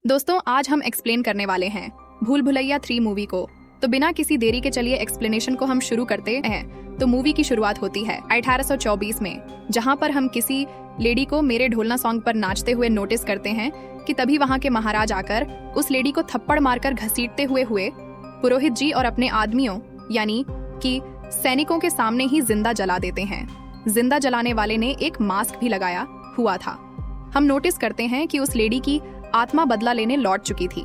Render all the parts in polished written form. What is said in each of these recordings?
दोस्तों आज हम एक्सप्लेन करने वाले हैं भूल भुलैया 3 मूवी को। तो बिना किसी देरी के चलिए एक्सप्लेनेशन को हम शुरू करते हैं। तो मूवी की शुरुआत होती है 1824 में, जहां पर हम किसी लेडी को मेरे ढोलना सॉन्ग पर नाचते हुए नोटिस करते हैं कि तभी वहां के महाराज आकर उस लेडी को थप्पड़ मारकर घसीटते हुए पुरोहित जी और अपने आदमियों यानी कि सैनिकों के सामने ही जिंदा जला देते हैं। जिंदा जलाने वाले ने एक मास्क भी लगाया हुआ था। हम नोटिस करते हैं कि उस लेडी की आत्मा बदला लेने लौट चुकी थी।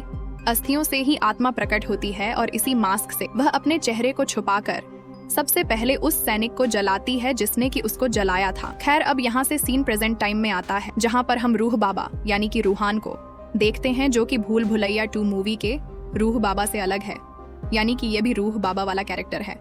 अस्थियों से ही आत्मा प्रकट होती है और इसी मास्क से वह अपने चेहरे को छुपाकर सबसे पहले उस सैनिक को जलाती है जिसने कि उसको जलाया था। खैर अब यहाँ से सीन प्रेजेंट टाइम में आता है, जहाँ पर हम रूह बाबा यानी कि रूहान को देखते हैं, जो कि भूल भुलैया 2 मूवी के रूह बाबा से अलग है। यानी कि ये भी रूह बाबा वाला कैरेक्टर है,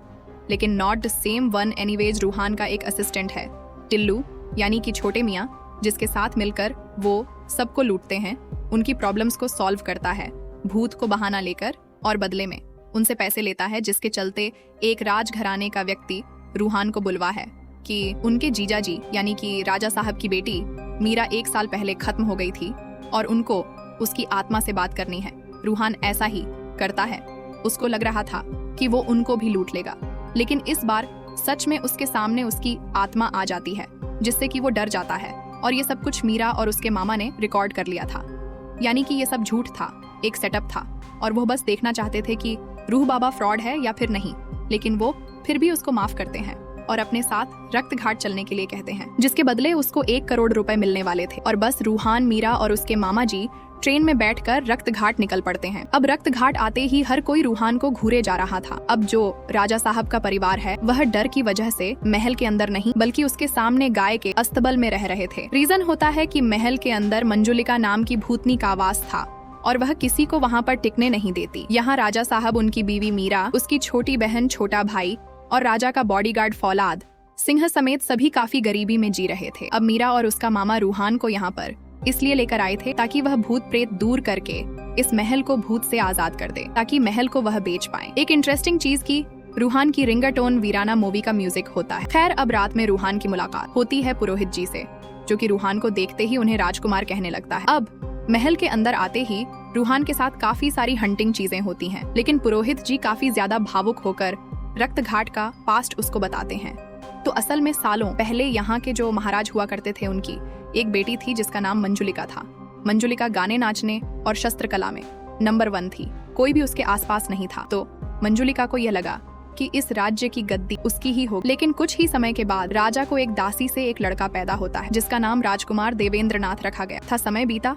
लेकिन not the same one. Anyways Ruhan का एक असिस्टेंट है टिल्लू यानी कि छोटे मियाँ, जिसके साथ मिलकर वो सबको लूटते हैं, उनकी प्रॉब्लम्स को सॉल्व करता है भूत को बहाना लेकर, और बदले में उनसे पैसे लेता है, जिसके चलते एक राजघराने का व्यक्ति रूहान को बुलवा है कि उनके जीजा जी यानी कि राजा साहब की बेटी मीरा 1 साल पहले खत्म हो गई थी और उनको उसकी आत्मा से बात करनी है। रूहान ऐसा ही करता है। उसको लग रहा था कि वो उनको भी लूट लेगा, लेकिन इस बार सच में उसके सामने उसकी आत्मा आ जाती है, जिससे कि वो डर जाता है। और ये सब कुछ मीरा और उसके मामा ने रिकॉर्ड कर लिया था, यानी कि ये सब झूठ था, एक सेटअप था, और वो बस देखना चाहते थे कि रूह बाबा फ्रॉड है या फिर नहीं। लेकिन वो फिर भी उसको माफ करते हैं और अपने साथ रक्त घाट चलने के लिए कहते हैं, जिसके बदले उसको 1 करोड़ रुपए मिलने वाले थे। और बस रूहान, मीरा और उसके मामा जी ट्रेन में बैठकर रक्त घाट निकल पड़ते हैं। अब रक्त घाट आते ही हर कोई रूहान को घूरे जा रहा था। अब जो राजा साहब का परिवार है वह डर की वजह से महल के अंदर नहीं बल्कि उसके सामने गाय के अस्तबल में रह रहे थे। रीजन होता है कि महल के अंदर मंजुलिका नाम की भूतनी का वास था और वह किसी को वहाँ पर टिकने नहीं देती। यहाँ राजा साहब, उनकी बीवी मीरा, उसकी छोटी बहन, छोटा भाई और राजा का बॉडीगार्ड फौलाद सिंह समेत सभी काफी गरीबी में जी रहे थे। अब मीरा और उसका मामा रूहान को यहाँ पर इसलिए लेकर आए थे ताकि वह भूत प्रेत दूर करके इस महल को भूत से आजाद कर दे, ताकि महल को वह बेच पाए। एक इंटरेस्टिंग चीज की रूहान की रिंगटोन वीराना मूवी का म्यूजिक होता है। खैर अब रात में रूहान की मुलाकात होती है पुरोहित जी से, जो कि रूहान को देखते ही उन्हें राजकुमार कहने लगता है। अब महल के अंदर आते ही रूहान के साथ काफी सारी हंटिंग चीजें होती हैं, लेकिन पुरोहित जी काफी ज्यादा भावुक होकर रक्त घाट का पास्ट उसको बताते हैं। तो असल में सालों पहले यहाँ के जो महाराज हुआ करते थे, उनकी एक बेटी थी जिसका नाम मंजुलिका था। मंजुलिका गाने, नाचने और शस्त्र कला में नंबर 1 थी। कोई भी उसके आसपास नहीं था। तो मंजुलिका को यह लगा कि इस राज्य की गद्दी उसकी ही होगी। लेकिन कुछ ही समय के बाद राजा को एक दासी से एक लड़का पैदा होता है, जिसका नाम राजकुमार देवेंद्रनाथ रखा गया था। समय बीता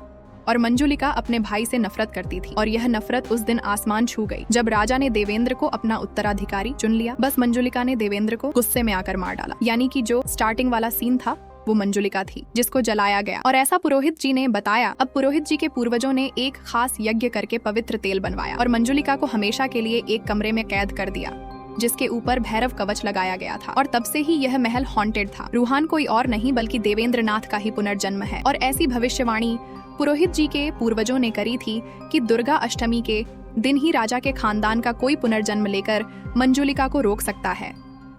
और मंजुलिका अपने भाई से नफरत करती थी, और यह नफरत उस दिन आसमान छू गई जब राजा ने देवेंद्र को अपना उत्तराधिकारी चुन लिया। बस मंजुलिका ने देवेंद्र को गुस्से में आकर मार डाला। यानी कि जो स्टार्टिंग वाला सीन था वो मंजुलिका थी जिसको जलाया गया, और ऐसा पुरोहित जी ने बताया। अब पुरोहित जी के पूर्वजों ने एक खास यज्ञ करके पवित्र तेल बनवाया और मंजुलिका को हमेशा के लिए एक कमरे में कैद कर दिया, जिसके ऊपर भैरव कवच लगाया गया था। और तब से ही यह महल हॉन्टेड था। रूहान कोई और नहीं बल्कि देवेंद्रनाथ का ही पुनर्जन्म है। और ऐसी भविष्यवाणी पुरोहित जी के पूर्वजों ने करी थी कि दुर्गा अष्टमी के दिन ही राजा के खानदान का कोई पुनर्जन्म लेकर मंजुलिका को रोक सकता है,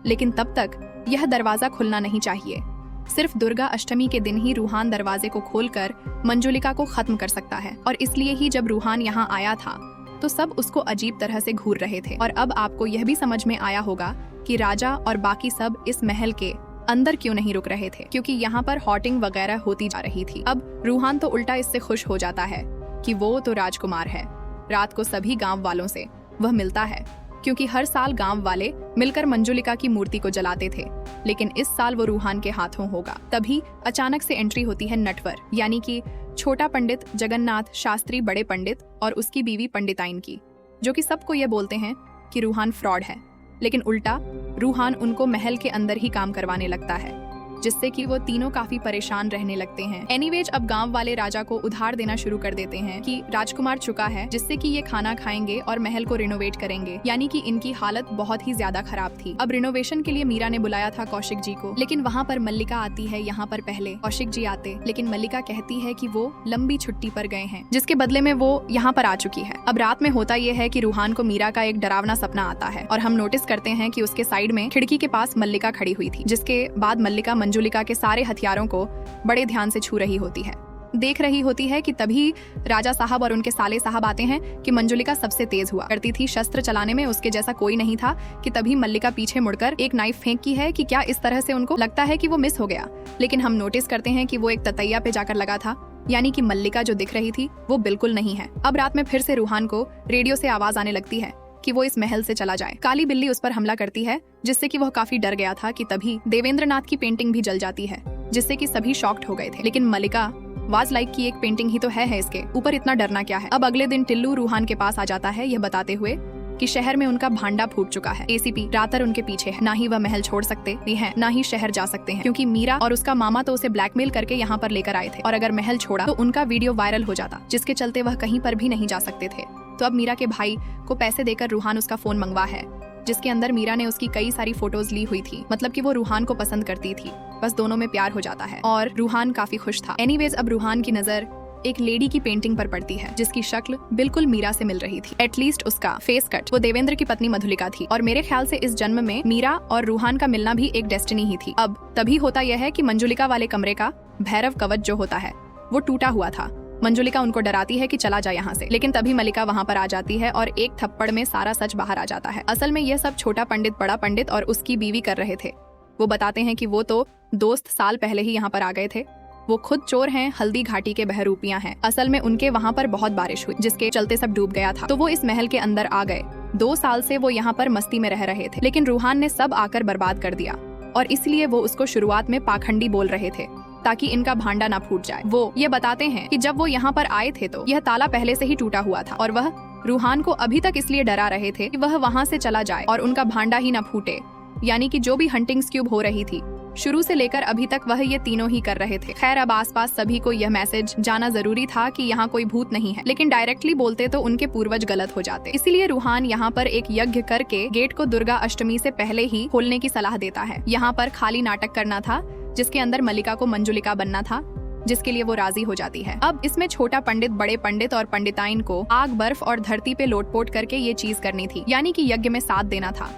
लेकिन तब तक यह दरवाजा खुलना नहीं चाहिए। सिर्फ दुर्गा अष्टमी के दिन ही रूहान दरवाजे को खोलकर मंजुलिका को खत्म कर सकता है। और इसलिए ही जब रूहान यहाँ आया था तो सब उसको अजीब तरह से घूर रहे थे। और अब आपको यह भी समझ में आया होगा कि राजा और बाकी सब इस महल के अंदर क्यों नहीं रुक रहे थे, क्योंकि यहाँ पर हॉटिंग वगैरह होती जा रही थी। अब रूहान तो उल्टा इससे खुश हो जाता है कि वो तो राजकुमार है। रात को सभी गांव वालों से वह मिलता है, क्योंकि हर साल गांव वाले मिलकर मंजुलिका की मूर्ति को जलाते थे, लेकिन इस साल वो रूहान के हाथों होगा। तभी अचानक से एंट्री होती है नटवर यानी कि छोटा पंडित जगन्नाथ शास्त्री, बड़े पंडित और उसकी बीवी पंडिताइन की, जो कि सबको ये बोलते हैं कि रूहान फ्रॉड है। लेकिन उल्टा रूहान उनको महल के अंदर ही काम करवाने लगता है, जिससे कि वो तीनों काफी परेशान रहने लगते हैं। एनीवेज अब गांव वाले राजा को उधार देना शुरू कर देते हैं कि राजकुमार चुका है, जिससे कि ये खाना खाएंगे और महल को रिनोवेट करेंगे। यानी कि इनकी हालत बहुत ही ज्यादा खराब थी। अब रिनोवेशन के लिए मीरा ने बुलाया था कौशिक जी को, लेकिन वहाँ पर मल्लिका आती है। यहाँ पर पहले कौशिक जी आते, लेकिन मल्लिका कहती है कि वो लंबी छुट्टी पर गए हैं, जिसके बदले में वो यहाँ पर आ चुकी है। अब रात में होता यह है कि रूहान को मीरा का एक डरावना सपना आता है, और हम नोटिस करते हैं कि उसके साइड में खिड़की के पास मल्लिका खड़ी हुई थी, जिसके बाद मल्लिका मंजुलिका के सारे हथियारों को बड़े ध्यान से छू रही होती है। देख रही होती है कि तभी राजा साहब और उनके साले साहब आते हैं कि मंजुलिका सबसे तेज हुआ करती थी शस्त्र चलाने में, उसके जैसा कोई नहीं था, कि तभी मल्लिका पीछे मुड़कर एक नाइफ फेंक की है कि क्या इस तरह से उनको लगता है कि वो मिस हो गया। लेकिन हम नोटिस करते हैं कि वो एक ततैया पे जाकर लगा था, यानी कि मल्लिका जो दिख रही थी वो बिल्कुल नहीं है। अब रात में फिर से रूहान को रेडियो से आवाज आने लगती है कि वो इस महल से चला जाए। काली बिल्ली उस पर हमला करती है जिससे कि वह काफी डर गया था कि तभी देवेंद्रनाथ की पेंटिंग भी जल जाती है, जिससे कि सभी शॉक्ड हो गए थे। लेकिन मल्लिका वाज लाइक की एक पेंटिंग ही तो है इसके ऊपर इतना डरना क्या है। अब अगले दिन टिल्लू रूहान के पास आ जाता है यह बताते हुए कि शहर में उनका भांडा फूट चुका है। एसीपी रातर उनके पीछे है, ना ही वह महल छोड़ सकते हैं, ना ही शहर जा सकते हैं, क्योंकि मीरा और उसका मामा तो उसे ब्लैकमेल करके यहाँ पर लेकर आए थे, और अगर महल छोड़ा तो उनका वीडियो वायरल हो जाता, जिसके चलते वह कहीं पर भी नहीं जा सकते थे। तो अब मीरा के भाई को पैसे देकर रूहान उसका फोन मंगवा है, जिसके अंदर मीरा ने उसकी कई सारी फोटोज ली हुई थी, मतलब कि वो रूहान को पसंद करती थी, बस दोनों में प्यार हो जाता है और रूहान काफी खुश था। एनीवेज अब रूहान की नजर एक लेडी की पेंटिंग पर पड़ती है जिसकी शक्ल बिल्कुल मीरा से मिल रही थी, एटलीस्ट उसका फेस कट। वो देवेंद्र की पत्नी मधुलिका थी और मेरे ख्याल से इस जन्म में मीरा और रूहान का मिलना भी एक डेस्टिनी ही थी। अब तभी होता यह है कि मंजुलिका वाले कमरे का भैरव कवच जो होता है वो टूटा हुआ था। मंजुलिका उनको डराती है कि चला जा यहाँ से, लेकिन तभी मल्लिका वहाँ पर आ जाती है और एक थप्पड़ में सारा सच बाहर आ जाता है। असल में यह सब छोटा पंडित, बड़ा पंडित और उसकी बीवी कर रहे थे। वो बताते हैं कि वो तो दोस्त साल पहले ही यहाँ पर आ गए थे, वो खुद चोर हैं, हल्दी घाटी के बहरूपियां हैं। असल में उनके वहाँ पर बहुत बारिश हुई जिसके चलते सब डूब गया था, तो वो इस महल के अंदर आ गए। 2 साल से वो यहाँ पर मस्ती में रह रहे थे, लेकिन रूहान ने सब आकर बर्बाद कर दिया और इसलिए वो उसको शुरुआत में पाखंडी बोल रहे थे ताकि इनका भांडा ना फूट जाए। वो ये बताते हैं कि जब वो यहाँ पर आए थे तो यह ताला पहले से ही टूटा हुआ था और वह रूहान को अभी तक इसलिए डरा रहे थे कि वह वहाँ से चला जाए और उनका भांडा ही ना फूटे, यानी कि जो भी हंटिंग क्यूब हो रही थी शुरू से लेकर अभी तक वह ये तीनों ही कर रहे थे। खैर अब आसपास सभी को यह मैसेज जाना जरूरी था कि यहाँ कोई भूत नहीं है, लेकिन डायरेक्टली बोलते तो उनके पूर्वज गलत हो जाते। इसीलिए रूहान यहाँ पर एक यज्ञ करके गेट को दुर्गा अष्टमी से पहले ही खोलने की सलाह देता है। यहाँ पर खाली नाटक करना था जिसके अंदर मल्लिका को मंजुलिका बनना था, जिसके लिए वो राजी हो जाती है। अब इसमें छोटा पंडित, बड़े पंडित और पंडिताइन को आग, बर्फ और धरती पे लोटपोट करके ये चीज करनी थी, यानी कि यज्ञ में साथ देना था।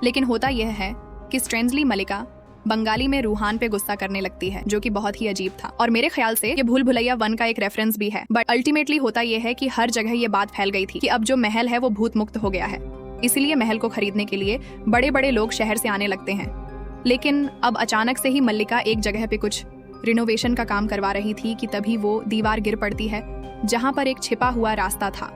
लेकिन होता यह है कि स्ट्रेंजली मल्लिका बंगाली में रूहान पे गुस्सा करने लगती है, जो कि बहुत ही अजीब था और मेरे ख्याल से ये भूल भुलैया 1 का एक रेफरेंस भी है। बट अल्टीमेटली होता यह है कि हर जगह ये बात फैल गई थी कि अब जो महल है वो भूत मुक्त हो गया है, इसलिए महल को खरीदने के लिए बड़े बड़े लोग शहर से आने लगते हैं। लेकिन अब अचानक से ही मल्लिका एक जगह पे कुछ रिनोवेशन का काम करवा रही थी कि तभी वो दीवार गिर पड़ती है जहाँ पर एक छिपा हुआ रास्ता था,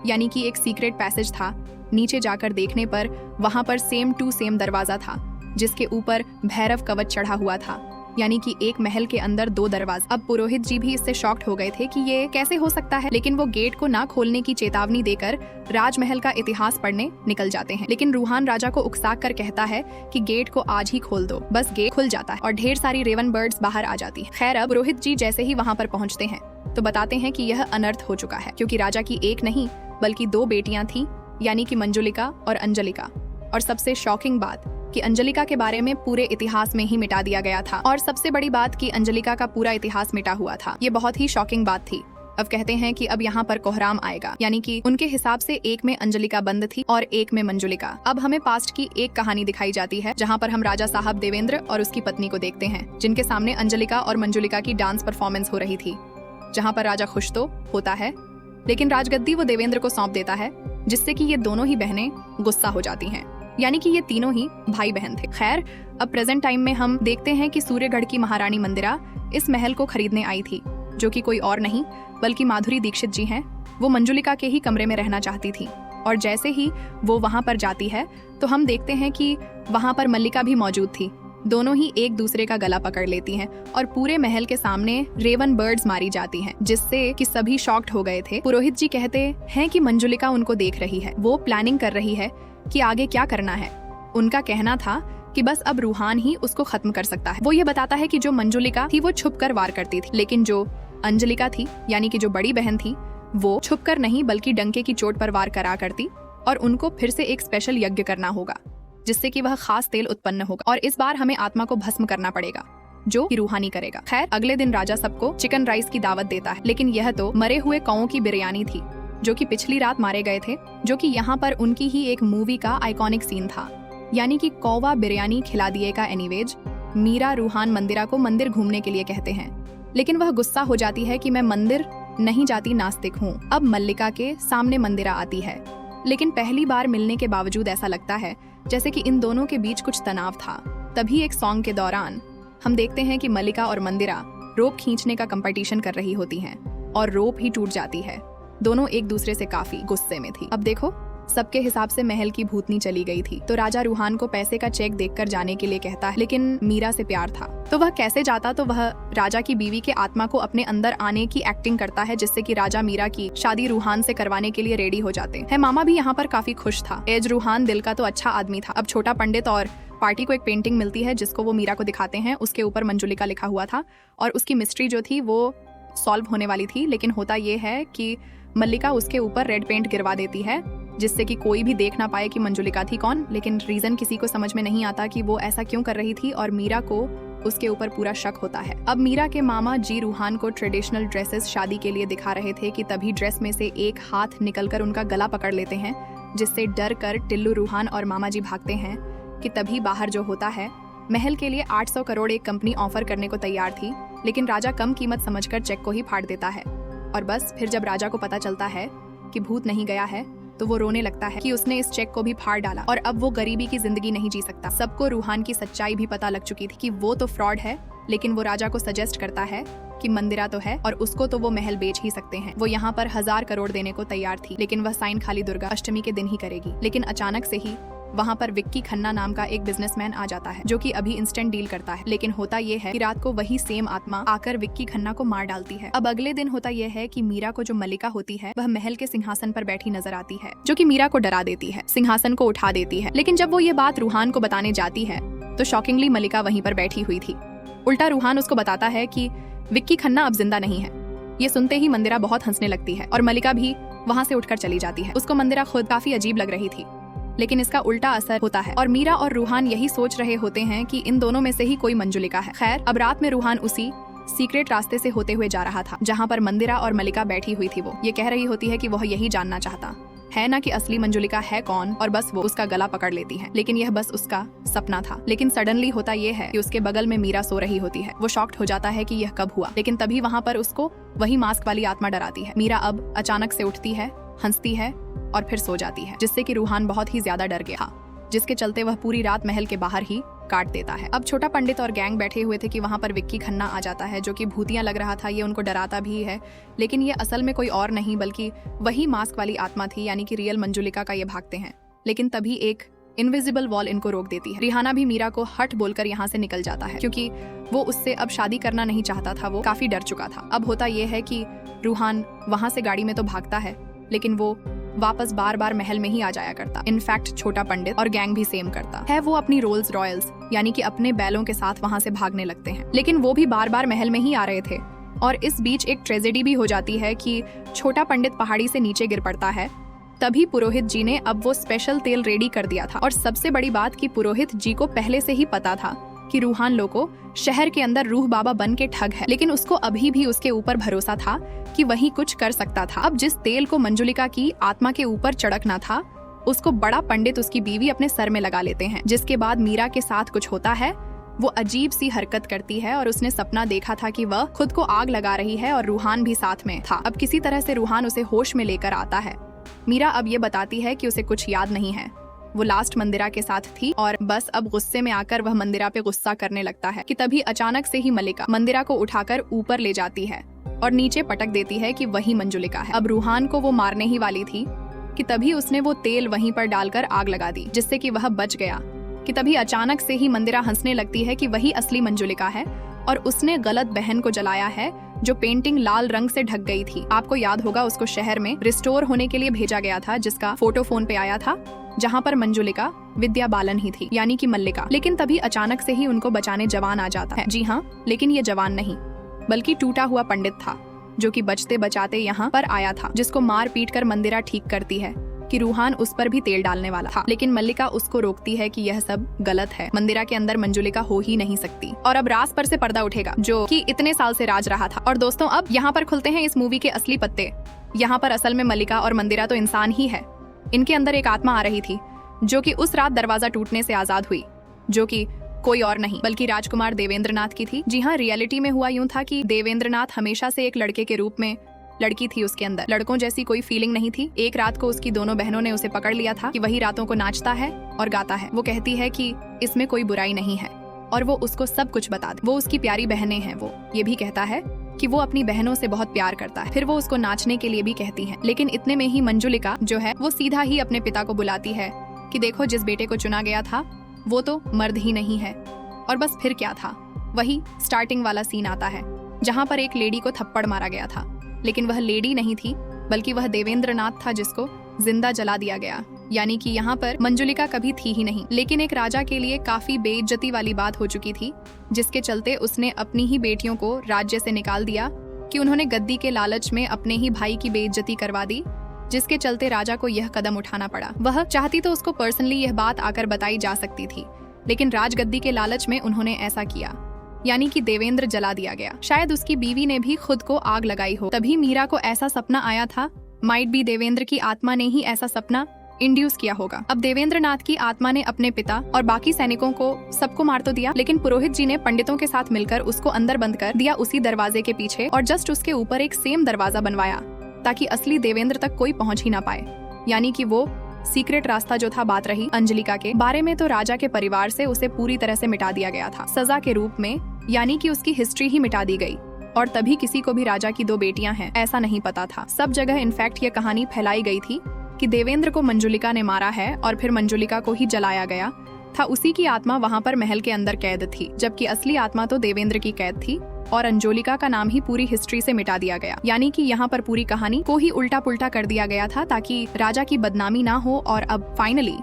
यानी कि एक सीक्रेट पैसेज था। नीचे जाकर देखने पर वहाँ पर सेम टू सेम दरवाजा था जिसके ऊपर भैरव कवच चढ़ा हुआ था, यानी कि एक महल के अंदर 2 दरवाजे। अब पुरोहित जी भी इससे शॉक्ड हो गए थे कि ये कैसे हो सकता है, लेकिन वो गेट को ना खोलने की चेतावनी देकर राजमहल का इतिहास पढ़ने निकल जाते हैं। लेकिन रूहान राजा को उकसाकर कर कहता है कि गेट को आज ही खोल दो। बस गेट खुल जाता है और ढेर सारी रेवन बर्ड्स बाहर आ जाती है। खैर अब पुरोहित जी जैसे ही वहाँ पर पहुँचते हैं तो बताते हैं कि यह अनर्थ हो चुका है, क्योंकि राजा की एक नहीं बल्कि 2 बेटियां थी, यानी कि मंजुलिका और अंजलिका। और सबसे शॉकिंग बात कि अंजलिका के बारे में पूरे इतिहास में ही मिटा दिया गया था, और सबसे बड़ी बात कि अंजलिका का पूरा इतिहास मिटा हुआ था। ये बहुत ही शॉकिंग बात थी। अब कहते हैं कि अब यहाँ पर कोहराम आएगा, यानी कि उनके हिसाब से एक में अंजलिका बंद थी और एक में मंजुलिका। अब हमें पास्ट की एक कहानी दिखाई जाती है जहाँ पर हम राजा साहब देवेंद्र और उसकी पत्नी को देखते हैं, जिनके सामने अंजलिका और मंजुलिका की डांस परफॉर्मेंस हो रही थी, जहाँ पर राजा खुश तो होता है लेकिन राजगद्दी वो देवेंद्र को सौंप देता है, जिससे कि ये दोनों ही बहनें गुस्सा हो जाती हैं, यानी कि ये तीनों ही भाई बहन थे। खैर अब प्रेजेंट टाइम में हम देखते हैं कि सूर्यगढ़ की महारानी मंदिरा इस महल को खरीदने आई थी, जो कि कोई और नहीं बल्कि माधुरी दीक्षित जी हैं। वो मंजुलिका के ही कमरे में रहना चाहती थी, और जैसे ही वो वहाँ पर जाती है तो हम देखते हैं कि वहाँ पर मल्लिका भी मौजूद थी। दोनों ही एक दूसरे का गला पकड़ लेती हैं और पूरे महल के सामने रेवन बर्ड्स मारी जाती हैं, जिससे कि सभी शॉक्ड हो गए थे। पुरोहित जी कहते हैं कि मंजुलिका उनको देख रही है, वो प्लानिंग कर रही है कि आगे क्या करना है। उनका कहना था कि बस अब रूहान ही उसको खत्म कर सकता है। वो ये बताता है कि जो मंजुलिका थी वो छुपकर वार करती थी, लेकिन जो अंजलिका थी यानी कि जो बड़ी बहन थी वो छुपकर नहीं बल्कि डंके की चोट पर वार करा करती, और उनको फिर से एक स्पेशल यज्ञ करना होगा जिससे कि वह खास तेल उत्पन्न होगा, और इस बार हमें आत्मा को भस्म करना पड़ेगा जो कि रूहानी करेगा। खैर अगले दिन राजा सबको चिकन राइस की दावत देता है, लेकिन यह तो मरे हुए कौओं की बिरयानी थी जो कि पिछली रात मारे गए थे, जो कि यहाँ पर उनकी ही एक मूवी का आइकॉनिक सीन था, यानी कि कौवा बिरयानी खिला दिए का। एनीवेज मीरा रूहान मंदिरा को मंदिर घूमने के लिए कहते हैं, लेकिन वह गुस्सा हो जाती है कि मैं मंदिर नहीं जाती, नास्तिक हूँ। अब मल्लिका के सामने मंदिरा आती है, लेकिन पहली बार मिलने के बावजूद ऐसा लगता है जैसे कि इन दोनों के बीच कुछ तनाव था। तभी एक सॉन्ग के दौरान हम देखते हैं कि मल्लिका और मंदिरा रोप खींचने का कंपटीशन कर रही होती हैं और रोप ही टूट जाती है। दोनों एक दूसरे से काफी गुस्से में थी। अब देखो, सबके हिसाब से महल की भूतनी चली गई थी, तो राजा रूहान को पैसे का चेक देकर जाने के लिए कहता है, लेकिन मीरा से प्यार था तो वह कैसे जाता। तो वह राजा की बीवी के आत्मा को अपने अंदर आने की एक्टिंग करता है, जिससे कि राजा मीरा की शादी रूहान से करवाने के लिए रेडी हो जाते हैं। मामा भी यहाँ पर काफी खुश था। एज रूहान दिल का तो अच्छा आदमी था। अब छोटा पंडित और पार्टी को एक पेंटिंग मिलती है जिसको वो मीरा को दिखाते हैं। उसके ऊपर मंजुलिका लिखा हुआ था और उसकी मिस्ट्री जो थी वो सॉल्व होने वाली थी, लेकिन होता ये है कि मल्लिका उसके ऊपर रेड पेंट गिरवा देती है, जिससे कि कोई भी देख ना पाए कि मंजुलिका थी कौन। लेकिन रीजन किसी को समझ में नहीं आता कि वो ऐसा क्यों कर रही थी, और मीरा को उसके ऊपर पूरा शक होता है। अब मीरा के मामा जी रूहान को ट्रेडिशनल ड्रेसेस शादी के लिए दिखा रहे थे कि तभी ड्रेस में से एक हाथ निकलकर उनका गला पकड़ लेते हैं, जिससे डर कर टिल्लू रूहान और मामा जी भागते हैं। कि तभी बाहर जो होता है, महल के लिए 800 करोड़ एक कंपनी ऑफर करने को तैयार थी, लेकिन राजा कम कीमत समझकर चेक को ही फाड़ देता है। और बस फिर जब राजा को पता चलता है कि भूत नहीं गया है, तो वो रोने लगता है कि उसने इस चेक को भी फाड़ डाला और अब वो गरीबी की जिंदगी नहीं जी सकता। सबको रूहान की सच्चाई भी पता लग चुकी थी कि वो तो फ्रॉड है, लेकिन वो राजा को सजेस्ट करता है कि मंदिरा तो है और उसको तो वो महल बेच ही सकते हैं। वो यहाँ पर 1000 करोड़ देने को तैयार थी, लेकिन वह साइन खाली दुर्गा अष्टमी के दिन ही करेगी। लेकिन अचानक से ही वहाँ पर विक्की खन्ना नाम का एक बिजनेसमैन आ जाता है, जो कि अभी इंस्टेंट डील करता है। लेकिन होता ये है कि रात को वही सेम आत्मा आकर विक्की खन्ना को मार डालती है। अब अगले दिन होता ये है कि मीरा को जो मल्लिका होती है वह महल के सिंहासन पर बैठी नजर आती है, जो कि मीरा को डरा देती है, सिंहासन को उठा देती है। लेकिन जब वो ये बात रूहान को बताने जाती है तो शॉकिंगली मल्लिका वहीं पर बैठी हुई थी। उल्टा रूहान उसको बताता है कि विक्की खन्ना अब जिंदा नहीं है। ये सुनते ही मंदिरा बहुत हंसने लगती है और मल्लिका भी वहाँ से उठकर चली जाती है। उसको मंदिरा खुद काफी अजीब लग रही थी, लेकिन इसका उल्टा असर होता है और मीरा और रूहान यही सोच रहे होते हैं कि इन दोनों में से ही कोई मंजुलिका है। खैर, अब रात में रूहान उसी सीक्रेट रास्ते से होते हुए जा रहा था जहाँ पर मंदिरा और मल्लिका बैठी हुई थी। वो ये कह रही होती है कि वह यही जानना चाहता है ना कि असली मंजुलिका है कौन, और बस वो उसका गला पकड़ लेती है। लेकिन यह बस उसका सपना था। लेकिन सडनली होता यह है कि उसके बगल में मीरा सो रही होती है। वो शॉक्ड हो जाता है कि यह कब हुआ, लेकिन तभी वहाँ पर उसको वही मास्क वाली आत्मा डराती है। मीरा अब अचानक से उठती है, हंसती है और फिर सो जाती है, जिससे कि रूहान बहुत ही ज्यादा डर गया, जिसके चलते वह पूरी रात महल के बाहर ही काट देता है। अब छोटा पंडित और गैंग बैठे हुए थे कि वहाँ पर विक्की खन्ना आ जाता है, जो कि भूतिया लग रहा था। ये उनको डराता भी है, लेकिन ये असल में कोई और नहीं बल्कि वही मास्क वाली आत्मा थी, यानी कि रियल मंजुलिका का ये भागते हैं। लेकिन तभी एक इनविजिबल वॉल इनको रोक देती है। रिहाना भी मीरा को हट बोलकर यहाँ से निकल जाता है, क्योंकि वो उससे अब शादी करना नहीं चाहता था। वो काफी डर चुका था। अब होता ये है कि रूहान वहाँ से गाड़ी में तो भागता है, लेकिन वो वापस बार बार महल में ही आ जाया करता। इनफैक्ट छोटा पंडित और गैंग भी सेम करता है। वो अपनी रोल्स रॉयल्स यानी कि अपने बैलों के साथ वहाँ से भागने लगते हैं, लेकिन वो भी बार बार महल में ही आ रहे थे। और इस बीच एक ट्रेजेडी भी हो जाती है कि छोटा पंडित पहाड़ी से नीचे गिर पड़ता है। तभी पुरोहित जी ने अब वो स्पेशल तेल रेडी कर दिया था, और सबसे बड़ी बात कि पुरोहित जी को पहले से ही पता था कि रूहान लोको शहर के अंदर रूह बाबा बन के ठग है, लेकिन उसको अभी भी उसके ऊपर भरोसा था कि वही कुछ कर सकता था। अब जिस तेल को मंजुलिका की आत्मा के ऊपर चढ़कना था, उसको बड़ा पंडित उसकी बीवी अपने सर में लगा लेते हैं, जिसके बाद मीरा के साथ कुछ होता है। वो अजीब सी हरकत करती है और उसने सपना देखा था कि वह खुद को आग लगा रही है और रूहान भी साथ में था। अब किसी तरह से रूहान उसे होश में लेकर आता है। मीरा अब ये बताती है कि उसे कुछ याद नहीं है, वो लास्ट मंदिरा के साथ थी, और बस अब गुस्से में आकर वह मंदिरा पे गुस्सा करने लगता है कि तभी अचानक से ही मल्लिका मंदिरा को उठाकर ऊपर ले जाती है और नीचे पटक देती है कि वही मंजुलिका है। अब रूहान को वो मारने ही वाली थी कि तभी उसने वो तेल वहीं पर डालकर आग लगा दी, जिससे कि वह बच गया। कि तभी अचानक से ही मंदिरा हंसने लगती है कि वही असली मंजुलिका है और उसने गलत बहन को जलाया है, जो पेंटिंग लाल रंग से ढक गई थी। आपको याद होगा उसको शहर में रिस्टोर होने के लिए भेजा गया था, जिसका फोटो फोन पे आया था, जहाँ पर मंजुलिका विद्या बालन ही थी, यानी कि मल्लिका। लेकिन तभी अचानक से ही उनको बचाने जवान आ जाता है। जी हाँ, लेकिन ये जवान नहीं बल्कि टूटा हुआ पंडित था, जो कि बचते बचाते यहाँ पर आया था, जिसको मार पीट कर मंदिरा ठीक करती है कि रूहान उस पर भी तेल डालने वाला था। लेकिन मल्लिका उसको रोकती है कि यह सब गलत है, मंदिरा के अंदर मंजुलिका हो ही नहीं सकती। और अब राज पर से पर्दा उठेगा, जो कि इतने साल से राज रहा था। और दोस्तों, अब यहाँ पर खुलते हैं इस मूवी के असली पत्ते। यहाँ पर असल में मल्लिका और मंदिरा तो इंसान ही है। इनके अंदर एक आत्मा आ रही थी, जो कि उस रात दरवाजा टूटने से आजाद हुई, जो कि कोई और नहीं बल्कि राजकुमार देवेंद्र नाथ की थी। जी हाँ, रियलिटी में हुआ यूं था कि देवेंद्र नाथ हमेशा से एक लड़के के रूप में लड़की थी उसके अंदर। लड़कों जैसी कोई फीलिंग नहीं थी। एक रात को उसकी दोनों बहनों ने उसे पकड़ लिया था कि वही रातों को नाचता है और गाता है। वो कहती है कि इसमें कोई बुराई नहीं है और वो उसको सब कुछ बता दे। वो उसकी प्यारी बहनें हैं। वो ये भी कहता है कि वो अपनी बहनों से बहुत प्यार करता है। फिर वो उसको नाचने के लिए भी कहती हैं। लेकिन इतने में ही मंजुलिका जो है वो सीधा ही अपने पिता को बुलाती है कि देखो, जिस बेटे को चुना गया था वो तो मर्द ही नहीं है। और बस फिर क्या था, वही स्टार्टिंग वाला सीन आता है जहाँ पर एक लेडी को थप्पड़ मारा गया था। लेकिन वह लेडी नहीं थी बल्कि वह देवेंद्र नाथ था जिसको जिंदा जला दिया गया। यानी कि यहाँ पर मंजुलिका कभी थी ही नहीं। लेकिन एक राजा के लिए काफी बेइज्जती वाली बात हो चुकी थी, जिसके चलते उसने अपनी ही बेटियों को राज्य से निकाल दिया कि उन्होंने गद्दी के लालच में अपने ही भाई की बेइज्जती करवा दी, जिसके चलते राजा को यह कदम उठाना पड़ा। वह चाहती तो उसको पर्सनली यह बात आकर बताई जा सकती थी, लेकिन राजगद्दी के लालच में उन्होंने ऐसा किया, यानी कि देवेंद्र जला दिया गया। शायद उसकी बीवी ने भी खुद को आग लगाई हो, तभी मीरा को ऐसा सपना आया था। माइट भी देवेंद्र की आत्मा ने ही ऐसा सपना इंड्यूस किया होगा। अब देवेंद्र नाथ की आत्मा ने अपने पिता और बाकी सैनिकों को सबको मार तो दिया, लेकिन पुरोहित जी ने पंडितों के साथ मिलकर उसको अंदर बंद कर दिया उसी दरवाजे के पीछे, और जस्ट उसके ऊपर एक सेम दरवाजा बनवाया ताकि असली देवेंद्र तक कोई पहुंच ही ना पाए। यानी कि वो सीक्रेट रास्ता जो था, बात रही अंजलिका के बारे में, तो राजा के परिवार से उसे पूरी तरह से मिटा दिया गया था सजा के रूप में, यानी कि उसकी हिस्ट्री ही मिटा दी गई। और तभी किसी को भी राजा की 2 बेटियां हैं ऐसा नहीं पता था। सब जगह इनफैक्ट ये कहानी फैलाई गई थी कि देवेंद्र को मंजुलिका ने मारा है और फिर मंजुलिका को ही जलाया गया था। उसी की आत्मा वहाँ पर महल के अंदर कैद थी, जबकि असली आत्मा तो देवेंद्र की कैद थी और अंजलिका का नाम ही पूरी हिस्ट्री से मिटा दिया गया। यानी कि यहाँ पर पूरी कहानी को ही उल्टा पुल्टा कर दिया गया था ताकि राजा की बदनामी ना हो। और अब फाइनली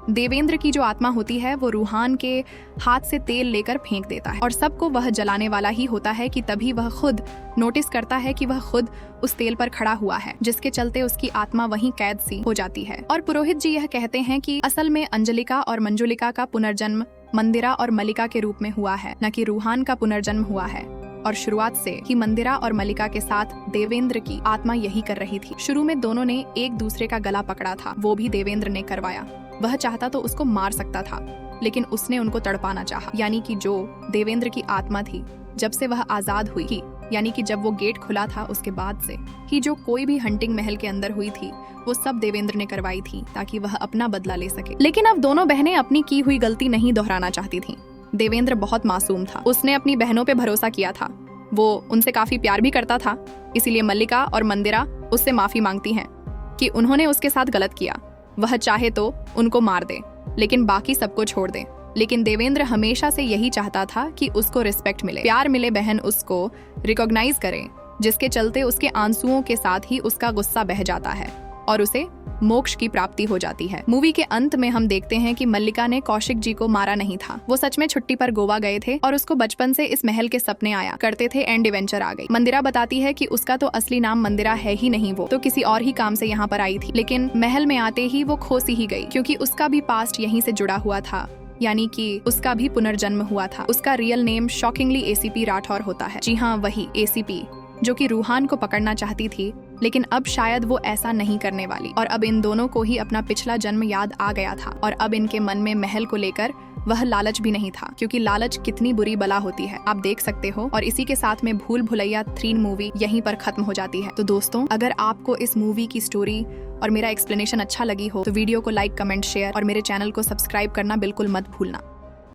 देवेंद्र की जो आत्मा होती है वो रूहान के हाथ से तेल लेकर फेंक देता है और सबको वह जलाने वाला ही होता है कि तभी वह खुद नोटिस करता है कि वह खुद उस तेल पर खड़ा हुआ है, जिसके चलते उसकी आत्मा वहीं कैद सी हो जाती है। और पुरोहित जी यह कहते हैं कि असल में अंजलिका और मंजुलिका का पुनर्जन्म मंदिरा और मलिका के रूप में हुआ है, न कि रूहान का पुनर्जन्म हुआ है। और शुरुआत से ही मंदिरा और मलिका के साथ देवेंद्र की आत्मा यही कर रही थी। शुरू में दोनों ने एक दूसरे का गला पकड़ा था, वो भी देवेंद्र ने करवाया। वह चाहता तो उसको मार सकता था, लेकिन उसने उनको तड़पाना चाहा। यानी कि जो देवेंद्र की आत्मा थी, जब से वह आजाद हुई थी, यानी कि जब वो गेट खुला था उसके बाद से ही जो कोई भी हंटिंग महल के अंदर हुई थी वो सब देवेंद्र ने करवाई थी ताकि वह अपना बदला ले सके। लेकिन अब दोनों बहनें अपनी की हुई गलती नहीं दोहराना चाहती थीं। देवेंद्र बहुत मासूम था, उसने अपनी बहनों पे भरोसा किया था, वो उनसे काफी प्यार भी करता था। इसीलिए मल्लिका और मंदिरा उससे माफी मांगती हैं कि उन्होंने उसके साथ गलत किया। वह चाहे तो उनको मार दे लेकिन बाकी सबको छोड़ दे। लेकिन देवेंद्र हमेशा से यही चाहता था कि उसको रिस्पेक्ट मिले, प्यार मिले, बहन उसको रिकॉग्नाइज करे, जिसके चलते उसके आंसुओं के साथ ही उसका गुस्सा बह जाता है और उसे मोक्ष की प्राप्ति हो जाती है। मूवी के अंत में हम देखते हैं कि मल्लिका ने कौशिक जी को मारा नहीं था। वो सच में छुट्टी पर गोवा गए थे और उसको बचपन से इस महल के सपने आया करते थे। एंड एडवेंचर आ गई। मंदिरा बताती है कि उसका तो असली नाम मंदिरा है ही नहीं, वो तो किसी और ही काम से यहाँ पर आई थी, लेकिन महल में आते ही वो खो सी ही गई क्योंकि उसका भी पास्ट यहीं से जुड़ा हुआ था, यानी कि उसका भी पुनर्जन्म हुआ था। उसका real name shockingly ACP Rathore होता है। जी हाँ, वही एसीपी जो कि रूहान को पकड़ना चाहती थी, लेकिन अब शायद वो ऐसा नहीं करने वाली। और अब इन दोनों को ही अपना पिछला जन्म याद आ गया था और अब इनके मन में महल को लेकर वह लालच भी नहीं था, क्योंकि लालच कितनी बुरी बला होती है आप देख सकते हो। और इसी के साथ में भूल भुलैया 3 मूवी यहीं पर खत्म हो जाती है। तो दोस्तों, अगर आपको इस मूवी की स्टोरी और मेरा एक्सप्लेनेशन अच्छा लगी हो तो वीडियो को लाइक, कमेंट, शेयर और मेरे चैनल को सब्सक्राइब करना बिल्कुल मत भूलना।